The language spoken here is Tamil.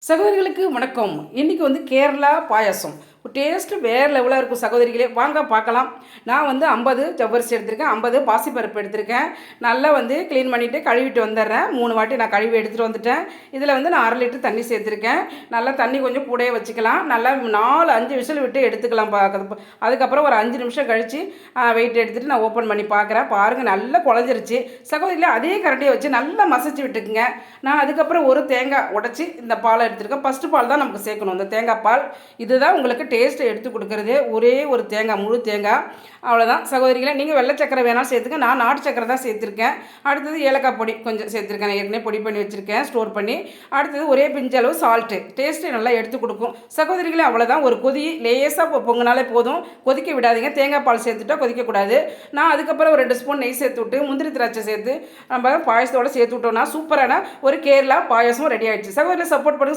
சகோதரிகளுக்கு வணக்கம். இன்றைக்கி கேரளா பாயாசம் டேஸ்ட்டு வேறு லெவலாக இருக்கும் சகோதரிகளே. வாங்க பார்க்கலாம். நான் 50 ஜவ்வரிசி எடுத்திருக்கேன், 50 பாசிப்பருப்பு எடுத்திருக்கேன். நல்லா க்ளீன் பண்ணிவிட்டு கழுவிட்டு வந்துடுறேன். 3 வாட்டி நான் கழுவி எடுத்துகிட்டு வந்துட்டேன். இதில் நான் 1/2 லிட்டர் தண்ணி சேர்த்துருக்கேன். நல்லா தண்ணி கொஞ்சம் கூடயே வச்சுக்கலாம். நல்லா 4-5 விசில் விட்டு எடுத்துக்கலாம். அதுக்கப்புறம் ஒரு 5 நிமிஷம் கழித்து வெயிட் எடுத்துகிட்டு நான் ஓப்பன் பண்ணி பார்க்குறேன். பாருங்கள், நல்லா குழஞ்சிருச்சு சகோதரிகளே. அதே கரண்டியை வச்சு நல்லா மசிச்சு விட்டுக்குங்க. நான் அதுக்கப்புறம் ஒரு தேங்காய் உடச்சி இந்த பாலை எடுத்துருக்கேன். ஃபஸ்ட்டு பால் தான் நமக்கு சேர்க்கணும், இந்த தேங்காய் பால். இதுதான் உங்களுக்கு டேஸ்ட்டை எடுத்து கொடுக்குறது. ஒரே ஒரு தேங்காய், முழு தேங்காய், அவ்வளோதான் சகோதரிகளை. நீங்கள் வெள்ளை சக்கரை வேணாலும் சேர்த்துக்க, நான் நாட்டு சக்கரை தான் சேர்த்துருக்கேன். அடுத்தது ஏலக்காய் பொடி கொஞ்சம் சேர்த்துருக்கேன், நான் ஏற்கனவே பொடி பண்ணி வச்சுருக்கேன், ஸ்டோர் பண்ணி. அடுத்தது ஒரே பிஞ்சளவு சால்ட்டு, டேஸ்ட்டு நல்லா எடுத்து கொடுக்கும் சகோதரிகளை. அவ்வளோதான், ஒரு கொதி லேசாக பொங்கினாலே போதும், கொதிக்க விடாதீங்க. தேங்காய் பால் சேர்த்துட்டா கொதிக்கக்கூடாது. நான் அதுக்கப்புறம் ஒரு 2 ஸ்பூன் நெய் சேர்த்து விட்டு முந்திரி திராட்சை சேர்த்து நம்ம பாயசத்தோடு சேர்த்து விட்டோம்னா சூப்பரான ஒரு கேரளா பாயசம் ரெடி ஆகிடுச்சு சகோதரிகளை. சப்போர்ட் பண்ணுங்க.